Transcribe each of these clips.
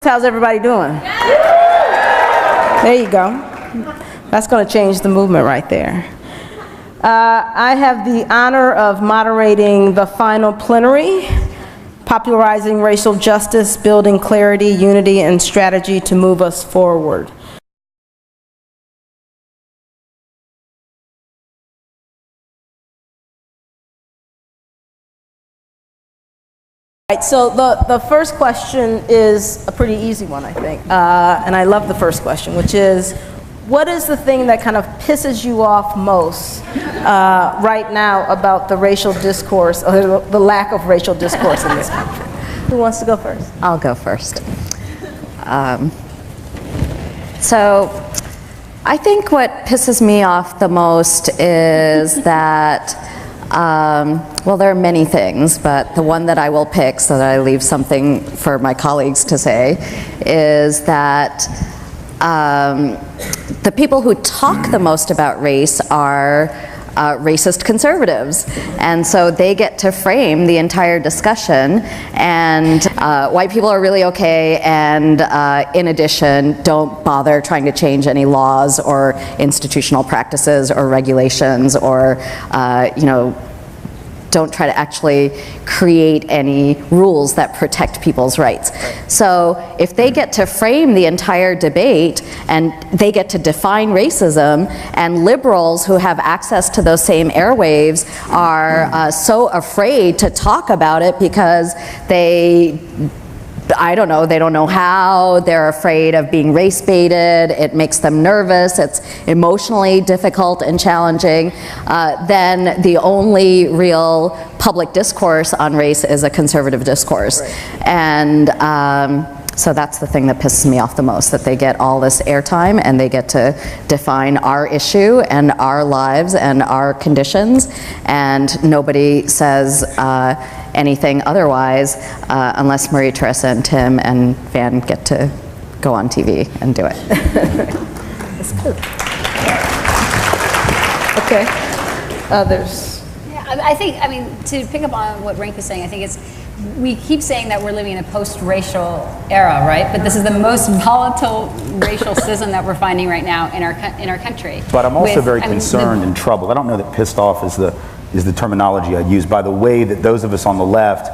How's everybody doing? There you go. That's going to change the movement right there. I have the honor of moderating the final plenary, popularizing racial justice, building clarity, unity, and strategy to move us forward. Right, so the first question is a pretty easy one, I think, and I love the first question, which is, what is the thing that kind of pisses you off most right now about the racial discourse, or the lack of racial discourse in this country? Who wants to go first? I'll go first. So I think what pisses me off the most is that well, there are many things, but the one that I will pick so that I leave something for my colleagues to say is that the people who talk the most about race are racist conservatives, and so they get to frame the entire discussion, and white people are really okay, and in addition, don't bother trying to change any laws or institutional practices or regulations, or don't try to actually create any rules that protect people's rights. So if they get to frame the entire debate and they get to define racism, and liberals who have access to those same airwaves are so afraid to talk about it because they don't know how, they're afraid of being race baited, it makes them nervous, it's emotionally difficult and challenging, then the only real public discourse on race is a conservative discourse. Right. And so that's the thing that pisses me off the most, that they get all this airtime and they get to define our issue and our lives and our conditions, and nobody says anything otherwise unless Maria Teresa and Tim and Van get to go on TV and do it. That's good. Okay. Others? Yeah, I think, to pick up on what Rink is saying, I think we keep saying that we're living in a post-racial era, right? But this is the most volatile racial schism that we're finding right now in our country. But I'm also very concerned and troubled. I don't know that pissed off is the terminology I'd use, by the way that those of us on the left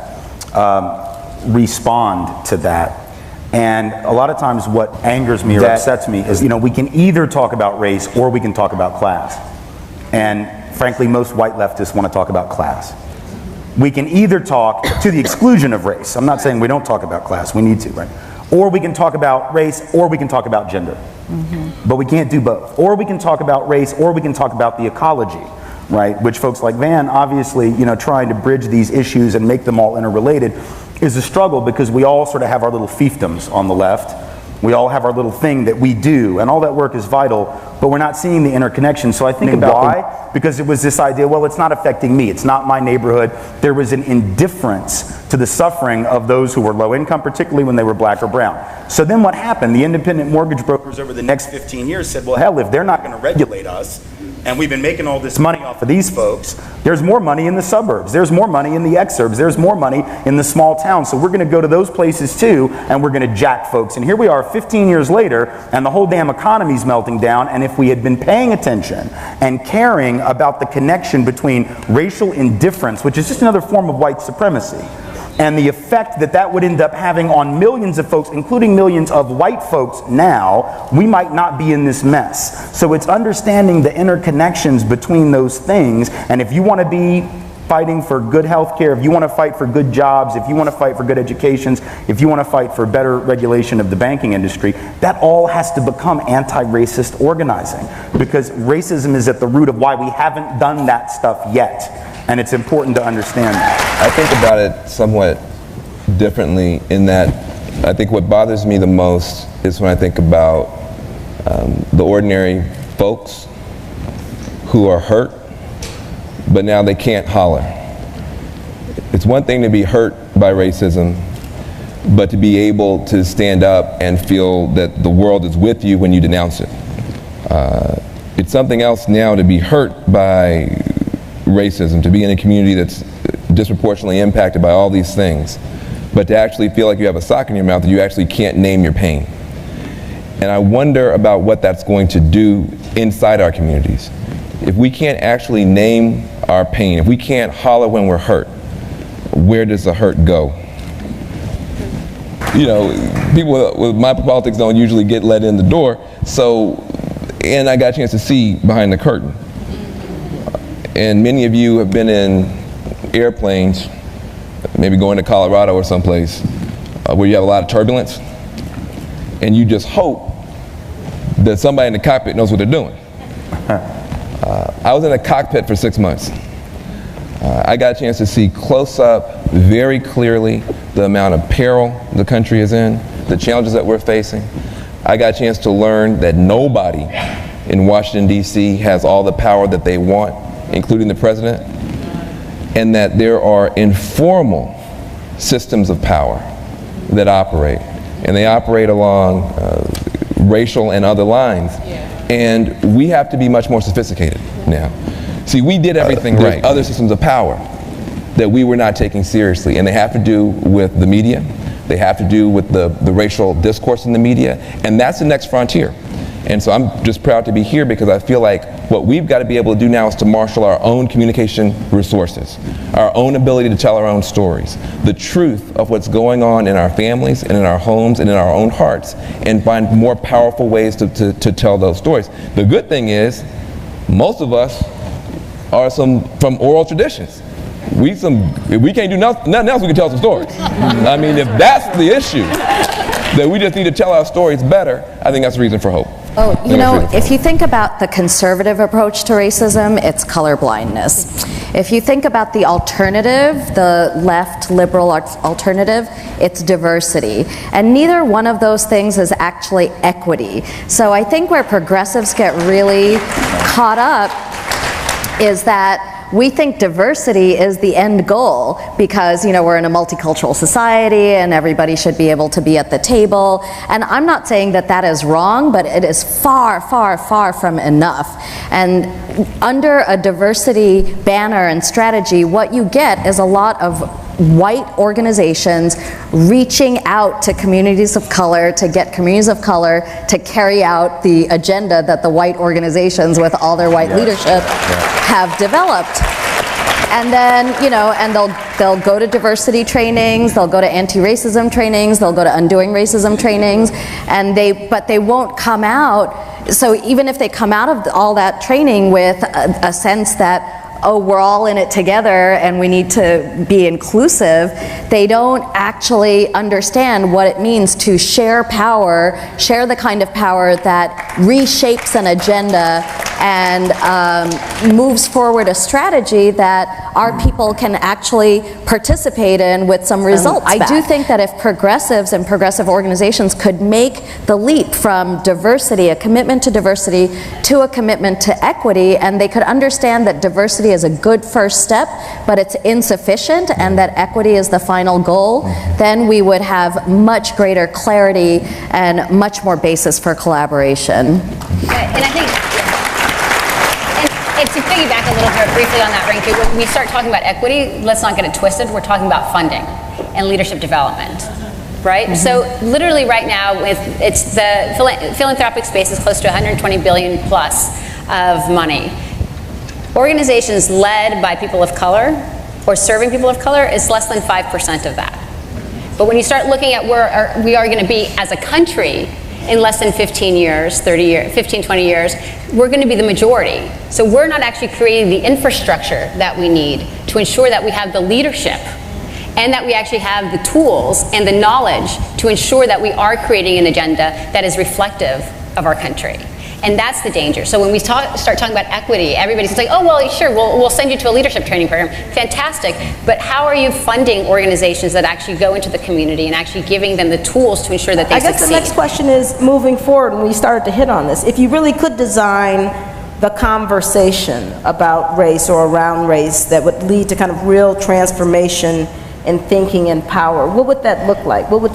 respond to that. And a lot of times what angers me or upsets me is, we can either talk about race or we can talk about class. And frankly, most white leftists want to talk about class. We can either talk to the exclusion of race. I'm not saying we don't talk about class, we need to, right? Or we can talk about race, or we can talk about gender. Mm-hmm. But we can't do both. Or we can talk about race, or we can talk about the ecology, right? Which folks like Van, obviously, trying to bridge these issues and make them all interrelated is a struggle, because we all sort of have our little fiefdoms on the left. We all have our little thing that we do, and all that work is vital, but we're not seeing the interconnection. So I think about why? Because it was this idea, well, it's not affecting me, it's not my neighborhood. There was an indifference to the suffering of those who were low income, particularly when they were black or brown. So then what happened? The independent mortgage brokers over the next 15 years said, well, hell, if they're not going to regulate us, and we've been making all this money off of these folks, there's more money in the suburbs, there's more money in the exurbs, there's more money in the small towns, so we're going to go to those places too, and we're going to jack folks. And here we are 15 years later, and the whole damn economy's melting down, and if we had been paying attention and caring about the connection between racial indifference, which is just another form of white supremacy, and the effect that would end up having on millions of folks, including millions of white folks now, we might not be in this mess. So it's understanding the interconnections between those things, and if you want to be fighting for good health care, if you want to fight for good jobs, if you want to fight for good educations, if you want to fight for better regulation of the banking industry, that all has to become anti-racist organizing, because racism is at the root of why we haven't done that stuff yet. And it's important to understand that. I think about it somewhat differently, in that I think what bothers me the most is when I think about the ordinary folks who are hurt, but now they can't holler. It's one thing to be hurt by racism, but to be able to stand up and feel that the world is with you when you denounce it. It's something else now to be hurt by racism, to be in a community that's disproportionately impacted by all these things, but to actually feel like you have a sock in your mouth that you actually can't name your pain. And I wonder about what that's going to do inside our communities. If we can't actually name our pain, if we can't holler when we're hurt, where does the hurt go? You know, people with my politics don't usually get let in the door, so, and I got a chance to see behind the curtain. And many of you have been in airplanes, maybe going to Colorado or someplace, where you have a lot of turbulence, and you just hope that somebody in the cockpit knows what they're doing. I was in a cockpit for 6 months. I got a chance to see close up, very clearly, the amount of peril the country is in, the challenges that we're facing. I got a chance to learn that nobody in Washington, D.C. has all the power that they want, including the president, and that there are informal systems of power that operate, and they operate along racial and other lines. And we have to be much more sophisticated now. See, we did everything right. Other systems of power that we were not taking seriously, and they have to do with the media. They have to do with the racial discourse in the media, and that's the next frontier. And so I'm just proud to be here because I feel like what we've got to be able to do now is to marshal our own communication resources, our own ability to tell our own stories, the truth of what's going on in our families and in our homes and in our own hearts, and find more powerful ways to tell those stories. The good thing is, most of us are from oral traditions. If we can't do nothing else, we can tell some stories. I mean, if that's the issue, that we just need to tell our stories better, I think that's a reason for hope. Oh, you know, if you think about the conservative approach to racism, it's colorblindness. If you think about the alternative, the left liberal alternative, it's diversity. And neither one of those things is actually equity. So I think where progressives get really caught up is that we think diversity is the end goal because, you know, we're in a multicultural society and everybody should be able to be at the table. And I'm not saying that that is wrong, but it is far, far, far from enough. And under a diversity banner and strategy, what you get is a lot of white organizations reaching out to communities of color to get communities of color to carry out the agenda that the white organizations with all their white leadership have developed. And then, you know, and they'll go to diversity trainings, they'll go to anti-racism trainings, they'll go to undoing racism trainings, and but they won't come out. So even if they come out of all that training with a sense that, oh, we're all in it together and we need to be inclusive, they don't actually understand what it means to share power, share the kind of power that reshapes an agenda and moves forward a strategy that our people can actually participate in with some results. I do think that if progressives and progressive organizations could make the leap from diversity, a commitment to diversity, to a commitment to equity, and they could understand that diversity is a good first step, but it's insufficient, and that equity is the final goal, then we would have much greater clarity and much more basis for collaboration. And I think, and to piggyback a little bit briefly on that, Rinku, when we start talking about equity, let's not get it twisted, we're talking about funding and leadership development. Right? So literally right now, it's the philanthropic space is close to 120 billion plus of money. Organizations led by people of color or serving people of color is less than 5% of that. But when you start looking at where we are going to be as a country in less than 15 years, 30 years, 15, 20 years, we're going to be the majority. So we're not actually creating the infrastructure that we need to ensure that we have the leadership and that we actually have the tools and the knowledge to ensure that we are creating an agenda that is reflective of our country. And that's the danger. So when we start talking about equity, everybody's like, oh, well, sure, we'll send you to a leadership training program. Fantastic. But how are you funding organizations that actually go into the community and actually giving them the tools to ensure that they succeed? I guess the next question is, moving forward, when we started to hit on this, if you really could design the conversation about race or around race that would lead to kind of real transformation in thinking and power, what would that look like? What would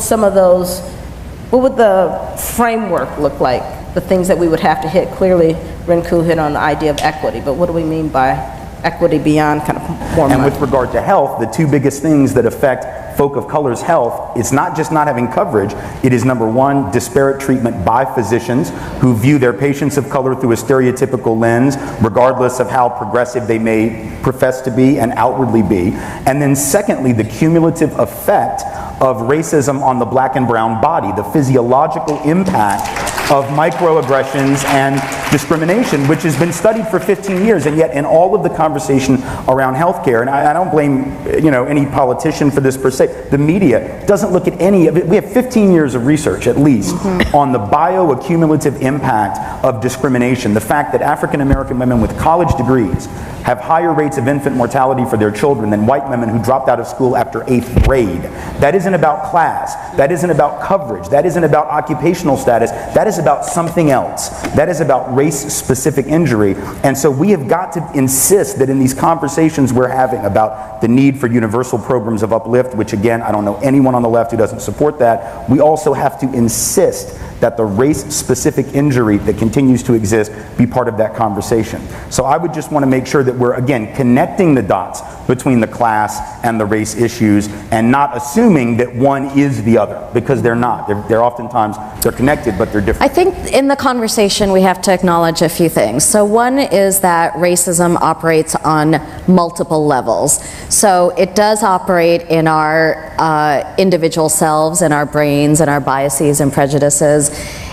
the framework look like? The things that we would have to hit. Clearly, Rinku hit on the idea of equity, but what do we mean by equity beyond kind of more And money. with regard to health, the two biggest things that affect folk of color's health, it's not just not having coverage, it is number one, disparate treatment by physicians who view their patients of color through a stereotypical lens, regardless of how progressive they may profess to be and outwardly be. And then secondly, the cumulative effect of racism on the black and brown body, the physiological impact of microaggressions and discrimination, which has been studied for 15 years, and yet in all of the conversation around healthcare, and I don't blame any politician for this per se, the media doesn't look at any of it. We have 15 years of research at least on the bioaccumulative impact of discrimination, the fact that African American women with college degrees have higher rates of infant mortality for their children than white women who dropped out of school after 8th grade. That isn't about class. That isn't about coverage. That isn't about occupational status. That is about something else. That is about race-specific injury. And so we have got to insist that in these conversations we're having about the need for universal programs of uplift, which again, I don't know anyone on the left who doesn't support that, we also have to insist that the race-specific injury that continues to exist be part of that conversation. So I would just want to make sure that we're, again, connecting the dots between the class and the race issues and not assuming that one is the other, because they're not. They're oftentimes, they're connected, but they're different. I think in the conversation we have to acknowledge a few things. So one is that racism operates on multiple levels. So it does operate in our individual selves, in our brains, and our biases and prejudices.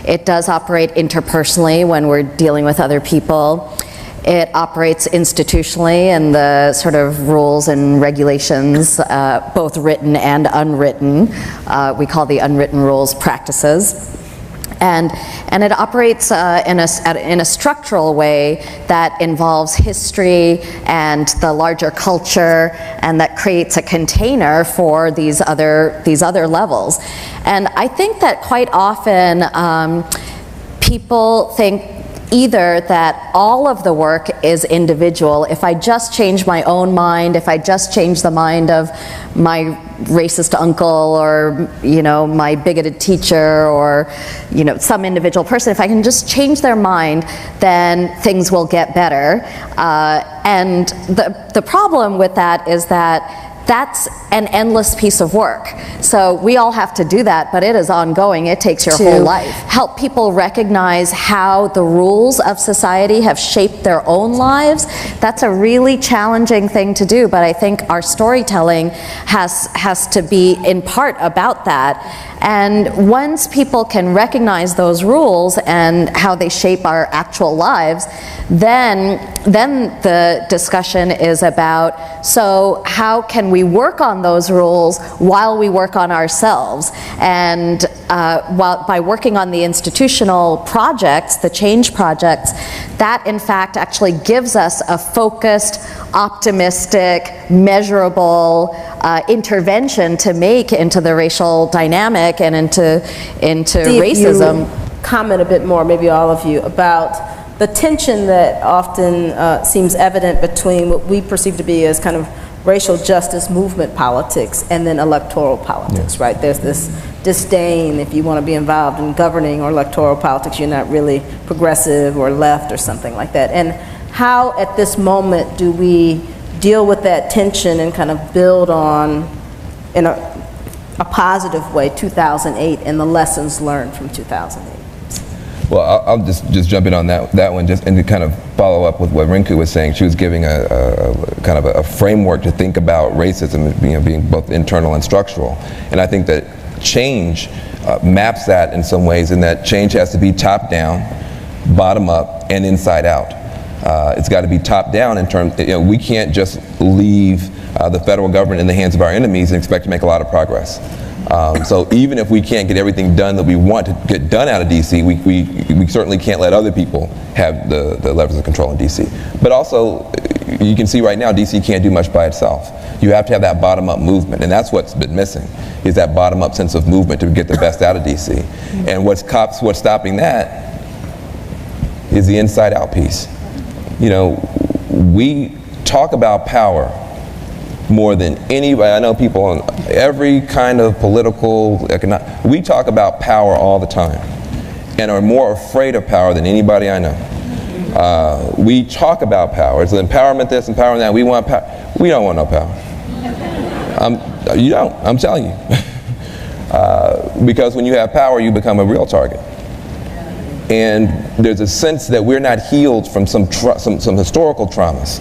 It does operate interpersonally when we're dealing with other people. It operates institutionally in the sort of rules and regulations, both written and unwritten. We call the unwritten rules practices. And it operates in a structural way that involves history and the larger culture, and that creates a container for these other levels. And I think that quite often people think either that all of the work is individual. If I just change my own mind, if I just change the mind of my racist uncle or my bigoted teacher or some individual person, if I can just change their mind, then things will get better. And the problem with that is that that's an endless piece of work. So we all have to do that, but it is ongoing. It takes your whole life. Help people recognize how the rules of society have shaped their own lives. That's a really challenging thing to do, but I think our storytelling has to be in part about that. And once people can recognize those rules and how they shape our actual lives, then the discussion is about, so how can we work on those rules while we work on ourselves? And by working on the institutional projects, the change projects, that in fact actually gives us a focused, optimistic, measurable intervention to make into the racial dynamic and into racism. You comment a bit more, maybe all of you, about the tension that often seems evident between what we perceive to be as kind of racial justice movement politics and then electoral politics, right? There's this disdain if you want to be involved in governing or electoral politics, you're not really progressive or left or something like that. And how at this moment do we deal with that tension and kind of build on, in a positive way, 2008 and the lessons learned from 2008? Well, I'll just jump in on that one, and to kind of follow up with what Rinku was saying. She was giving a kind of a framework to think about racism being both internal and structural. And I think that change maps that in some ways, in that change has to be top down, bottom up, and inside out. It's got to be top down in terms, we can't just leave the federal government in the hands of our enemies and expect to make a lot of progress. So even if we can't get everything done that we want to get done out of DC, we certainly can't let other people have the levers of control in DC. But also, you can see right now, DC can't do much by itself. You have to have that bottom-up movement, and that's what's been missing, is that bottom-up sense of movement to get the best out of DC. And what's stopping that is the inside-out piece. We talk about power more than anybody. I know people on every kind of political, economic, we talk about power all the time and are more afraid of power than anybody I know. We talk about power. It's empowerment this, empowerment that. We want power. We don't want no power. You don't. I'm telling you. Because when you have power, you become a real target. And there's a sense that we're not healed from some historical traumas.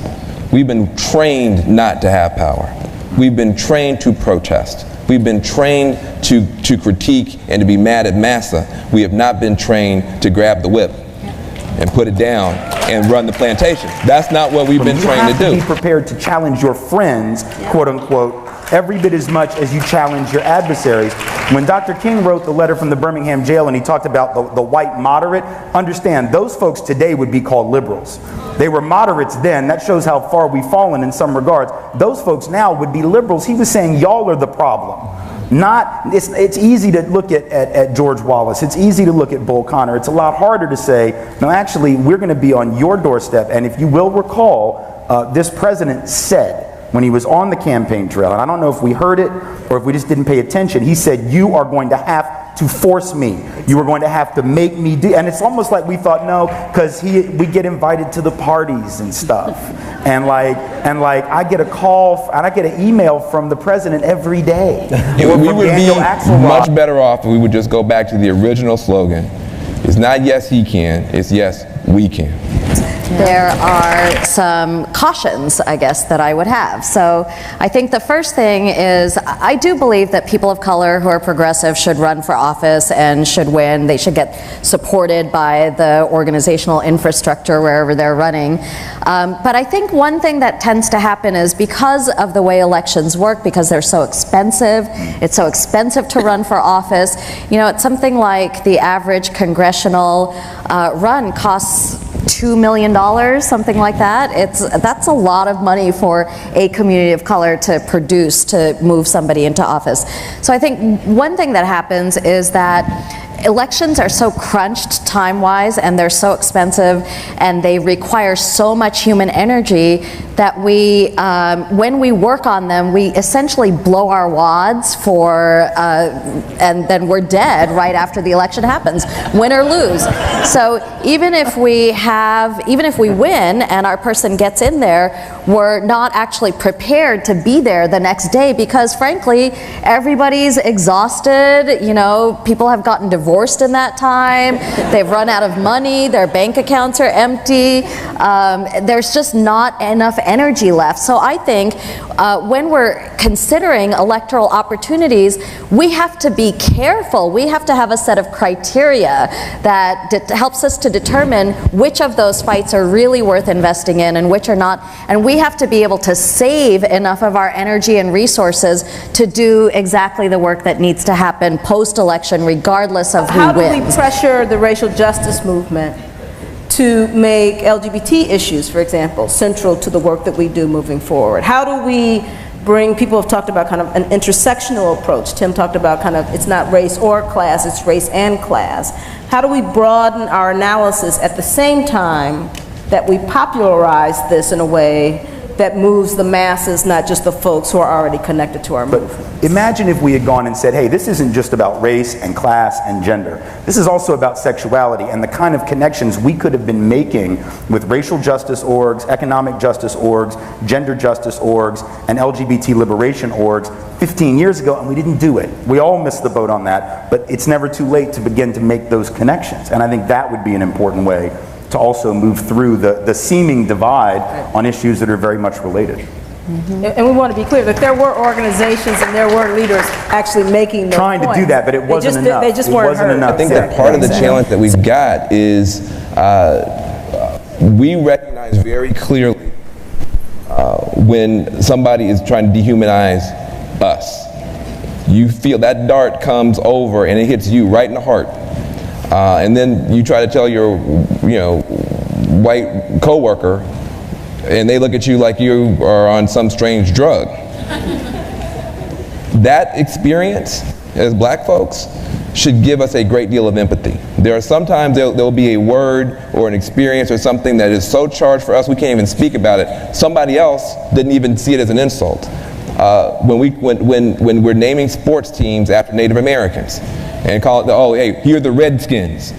We've been trained not to have power. We've been trained to protest. We've been trained to critique and to be mad at massa. We have not been trained to grab the whip and put it down and run the plantation. That's not what we've been trained to do. You have to be prepared to challenge your friends, quote unquote, every bit as much as you challenge your adversaries. When Dr. King wrote the letter from the Birmingham jail and he talked about the white moderate, understand those folks today would be called liberals. They were moderates then. That shows how far we've fallen in some regards. Those folks now would be liberals. He was saying y'all are the problem. It's easy to look at George Wallace. It's easy to look at Bull Connor. It's a lot harder to say, no, actually, we're going to be on your doorstep. And if you will recall, this president said, when he was on the campaign trail, and I don't know if we heard it or if we just didn't pay attention, he said, you are going to have to force me. You are going to have to make me do. And it's almost like we thought, no, because we get invited to the parties and stuff. And like I get a call, and I get an email from the president every day. We would be much better off if we would just go back to the original slogan. It's not yes he can, it's yes we can. There are some cautions, I guess, that I would have. So I think the first thing is I do believe that people of color who are progressive should run for office and should win. They should get supported by the organizational infrastructure wherever they're running. But I think one thing that tends to happen is because of the way elections work, because they're so expensive, it's so expensive to run for office. You know, it's something like the average congressional run costs $2 million, something like that. That's a lot of money for a community of color to produce to move somebody into office. So I think one thing that happens is that elections are so crunched time-wise, and they're so expensive, and they require so much human energy that when we work on them, we essentially blow our wads and then we're dead right after the election happens, win or lose. So even if we win and our person gets in there, we're not actually prepared to be there the next day because, frankly, everybody's exhausted. You know, people have gotten divorced in that time. They've run out of money. Their bank accounts are empty. There's just not enough energy left. So I think when we're considering electoral opportunities, we have to be careful. We have to have a set of criteria that helps us to determine which of those fights are really worth investing in and which are not. And we have to be able to save enough of our energy and resources to do exactly the work that needs to happen post-election, regardless of who wins. How do we pressure the racial justice movement to make LGBT issues, for example, central to the work that we do moving forward? How do we bring, people have talked about kind of an intersectional approach. Tim talked about kind of, it's not race or class, it's race and class. How do we broaden our analysis at the same time that we popularize this in a way that moves the masses, not just the folks who are already connected to our movement? Imagine if we had gone and said, hey, this isn't just about race and class and gender. This is also about sexuality and the kind of connections we could have been making with racial justice orgs, economic justice orgs, gender justice orgs, and LGBT liberation orgs 15 years ago, and we didn't do it. We all missed the boat on that, but it's never too late to begin to make those connections. And I think that would be an important way to also move through the seeming divide on issues that are very much related. Mm-hmm. And we want to be clear that there were organizations and there were leaders actually making those trying points. to do that, but it wasn't enough. They just weren't heard. I think that part of the challenge that we've got is we recognize very clearly when somebody is trying to dehumanize us. You feel that dart comes over and it hits you right in the heart. And then you try to tell your, white coworker, and they look at you like you are on some strange drug. That experience, as black folks, should give us a great deal of empathy. There are sometimes there'll be a word or an experience or something that is so charged for us we can't even speak about it. Somebody else didn't even see it as an insult. When we're naming sports teams after Native Americans and call it, oh, hey, here are the Redskins.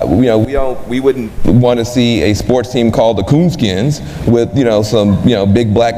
We wouldn't want to see a sports team called the Coonskins with, some, big black,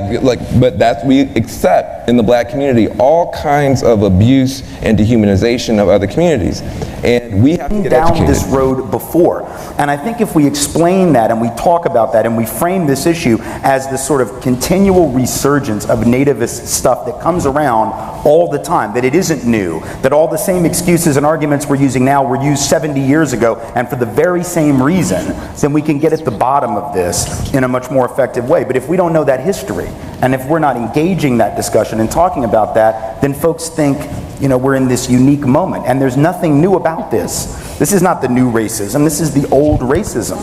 but we accept in the black community all kinds of abuse and dehumanization of other communities. And we have to get down educated. this road before. And I think if we explain that and we talk about that and we frame this issue as this sort of continual resurgence of nativist stuff that comes around all the time, that it isn't new, that all the same excuses and arguments we're using now were used 70 years ago and for the very same reason, then we can get at the bottom of this in a much more effective way. But if we don't know that history, and if we're not engaging that discussion and talking about that, then folks think, we're in this unique moment. And there's nothing new about this. This is not the new racism. This is the old racism,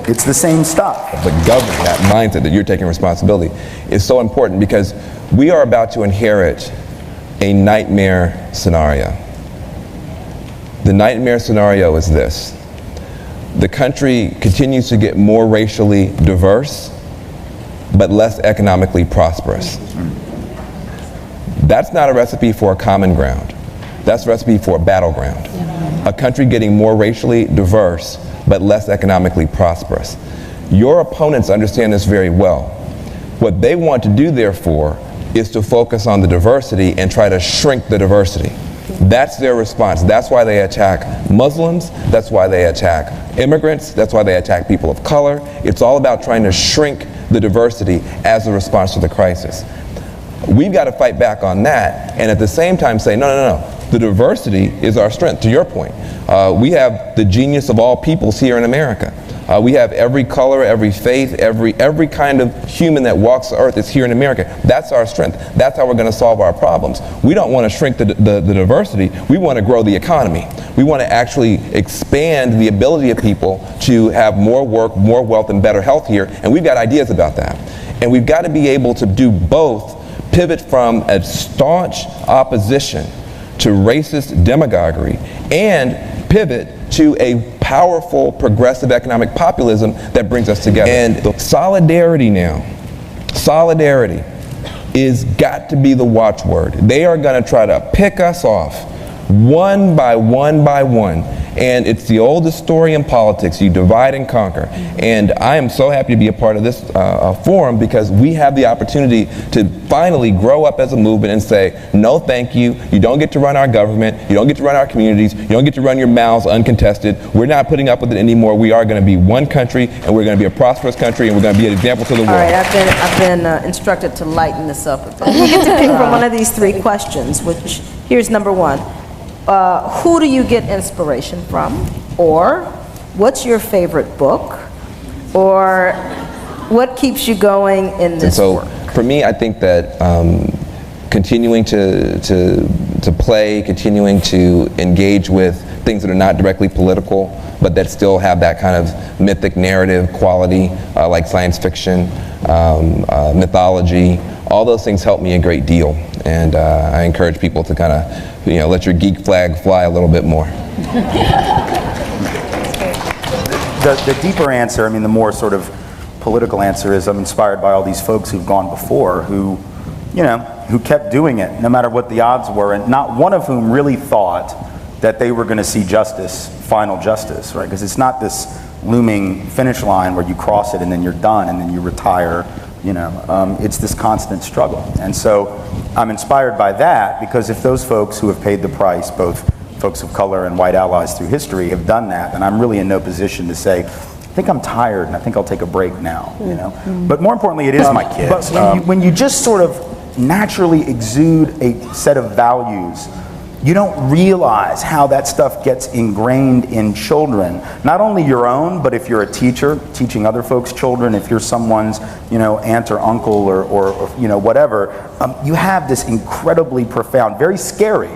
It's the same stuff. But governing that mindset that you're taking responsibility is so important, because we are about to inherit a nightmare scenario. The nightmare scenario is this. The country continues to get more racially diverse, but less economically prosperous. That's not a recipe for a common ground. That's a recipe for a battleground. A country getting more racially diverse, but less economically prosperous. Your opponents understand this very well. What they want to do, therefore, is to focus on the diversity and try to shrink the diversity. That's their response. That's why they attack Muslims. That's why they attack immigrants. That's why they attack people of color. It's all about trying to shrink the diversity as a response to the crisis. We've got to fight back on that, and at the same time say, no. The diversity is our strength, to your point. We have the genius of all peoples here in America. We have every color, every faith, every kind of human that walks the earth is here in America. That's our strength. That's how we're going to solve our problems. We don't want to shrink the diversity. We want to grow the economy. We want to actually expand the ability of people to have more work, more wealth, and better health here. And we've got ideas about that. And we've got to be able to do both, pivot from a staunch opposition to racist demagoguery and pivot to a powerful progressive economic populism that brings us together. And the solidarity now, solidarity is got to be the watchword. They are going to try to pick us off one by one by one. And it's the oldest story in politics. You divide and conquer. And I am so happy to be a part of this forum, because we have the opportunity to finally grow up as a movement and say, no thank you. You don't get to run our government. You don't get to run our communities. You don't get to run your mouths uncontested. We're not putting up with it anymore. We are going to be one country, and we're going to be a prosperous country, and we're going to be an example to the world. All right, I've been instructed to lighten this up a bit. You get to pick from one of these three questions, which here's number one. Who do you get inspiration from? Or what's your favorite book? Or what keeps you going in this work? For me, I think that continuing to play, continuing to engage with things that are not directly political, but that still have that kind of mythic narrative quality, like science fiction, mythology, all those things help me a great deal. And I encourage people to kind of, let your geek flag fly a little bit more. The deeper answer, the more sort of political answer is I'm inspired by all these folks who've gone before who kept doing it no matter what the odds were, and not one of whom really thought that they were going to see justice, final justice, right? Because it's not this looming finish line where you cross it and then you're done and then you retire. It's this constant struggle. And so I'm inspired by that, because if those folks who have paid the price, both folks of color and white allies through history, have done that, then I'm really in no position to say, I think I'm tired and I think I'll take a break now. But more importantly, it is my kids. But when you just sort of naturally exude a set of values, you don't realize how that stuff gets ingrained in children. Not only your own, but if you're a teacher, teaching other folks' children, if you're someone's, aunt or uncle or whatever, you have this incredibly profound, very scary,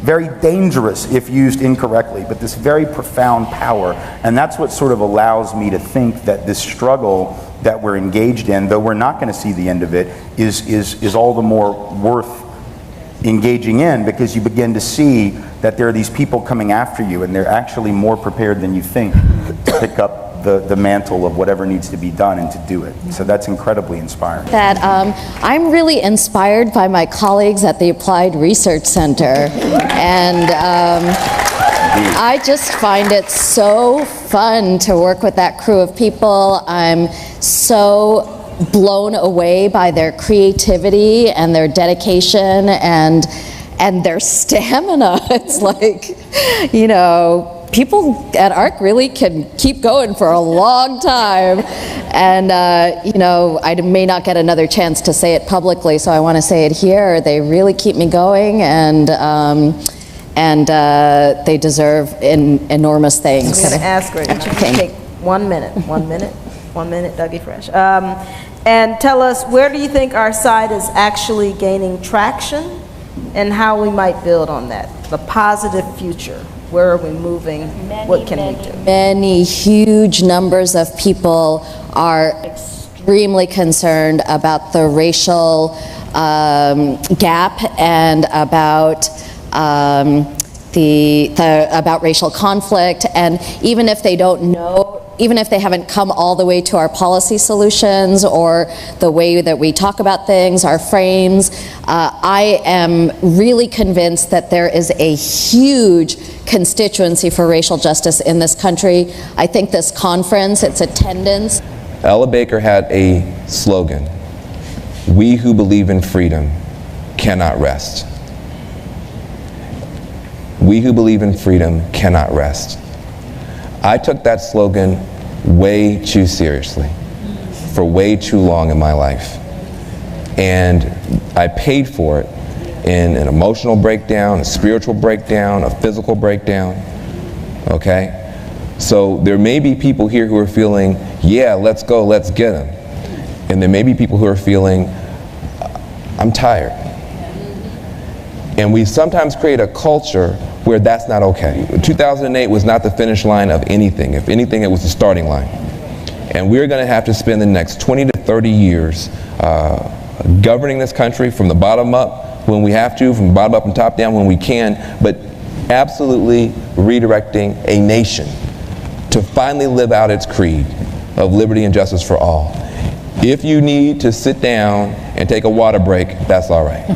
very dangerous if used incorrectly, but this very profound power. And that's what sort of allows me to think that this struggle that we're engaged in, though we're not going to see the end of it, is all the more worth engaging in, because you begin to see that there are these people coming after you, and they're actually more prepared than you think to pick up the mantle of whatever needs to be done and to do it. So that's incredibly inspiring. That I'm really inspired by my colleagues at the Applied Research Center, and I just find it so fun to work with that crew of people. I'm so blown away by their creativity and their dedication and their stamina. It's like, you know, people at ARC really can keep going for a long time. And, you know, I may not get another chance to say it publicly, so I want to say it here. They really keep me going, and they deserve enormous things. I'm going to ask her, take 1 minute, Dougie Fresh. And tell us, where do you think our side is actually gaining traction, and how we might build on that? The positive future. Where are we moving? What can we do? Many huge numbers of people are extremely concerned about the racial gap and about about racial conflict, and even if they don't know, even if they haven't come all the way to our policy solutions or the way that we talk about things, our frames, I am really convinced that there is a huge constituency for racial justice in this country. I think this conference, its attendance. Ella Baker had a slogan: "We who believe in freedom cannot rest." We who believe in freedom cannot rest. I took that slogan way too seriously for way too long in my life. And I paid for it in an emotional breakdown, a spiritual breakdown, a physical breakdown, okay? So there may be people here who are feeling, yeah, let's go, let's get them. And there may be people who are feeling, I'm tired. And we sometimes create a culture where that's not okay. 2008 was not the finish line of anything. If anything, it was the starting line. And we're going to have to spend the next 20 to 30 years governing this country from the bottom up when we have to, from the bottom up and top down when we can, but absolutely redirecting a nation to finally live out its creed of liberty and justice for all. If you need to sit down and take a water break, that's all right.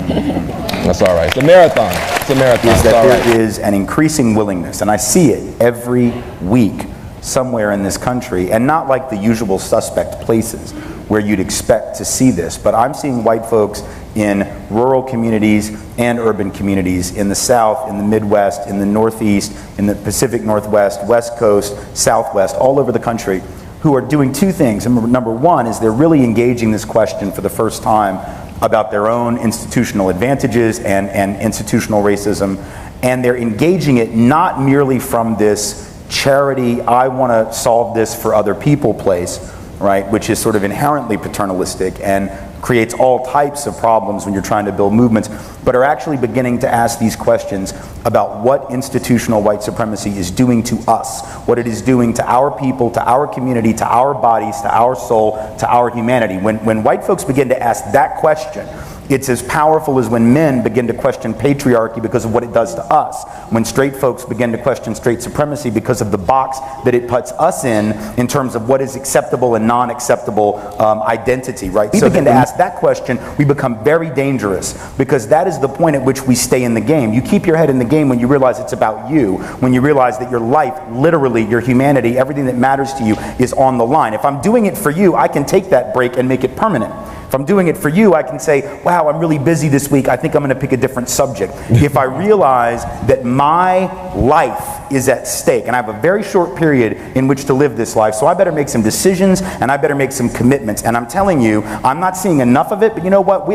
That's all right. It's a marathon. It's a marathon. Is that there is an increasing willingness, and I see it every week somewhere in this country, and not like the usual suspect places where you'd expect to see this, but I'm seeing white folks in rural communities and urban communities, in the South, in the Midwest, in the Northeast, in the Pacific Northwest, West Coast, Southwest, all over the country, who are doing two things. And number one is they're really engaging this question for the first time about their own institutional advantages and institutional racism, and they're engaging it not merely from this charity, I want to solve this for other people place, right, which is sort of inherently paternalistic and creates all types of problems when you're trying to build movements, but are actually beginning to ask these questions about what institutional white supremacy is doing to us, what it is doing to our people, to our community, to our bodies, to our soul, to our humanity. When white folks begin to ask that question, it's as powerful as when men begin to question patriarchy because of what it does to us. When straight folks begin to question straight supremacy because of the box that it puts us in terms of what is acceptable and non-acceptable identity, right? We begin to ask that question, we become very dangerous, because that is the point at which we stay in the game. You keep your head in the game when you realize it's about you, when you realize that your life, literally your humanity, everything that matters to you is on the line. If I'm doing it for you, I can take that break and make it permanent. If I'm doing it for you, I can say, wow, I'm really busy this week, I think I'm going to pick a different subject. If I realize that my life is at stake, and I have a very short period in which to live this life, so I better make some decisions and I better make some commitments. And I'm telling you, I'm not seeing enough of it, but you know what?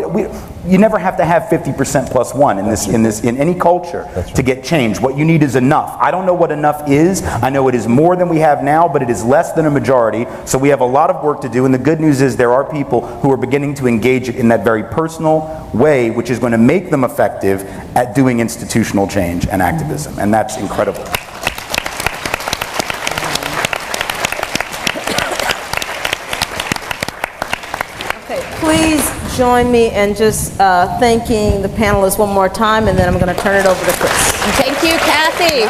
You never have to have 50% plus one in any culture to get change. What you need is enough. I don't know what enough is. I know it is more than we have now, but it is less than a majority. So we have a lot of work to do, and the good news is there are people who are beginning to engage in that very personal way, which is going to make them effective at doing institutional change and activism, and that's incredible. Okay, please join me in just thanking the panelists one more time, and then I'm going to turn it over to Chris. And thank you, Kathy.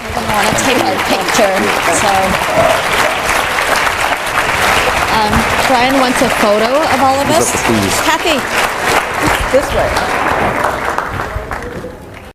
I want to take our picture, so. Brian wants a photo of all of us. Kathy. This way.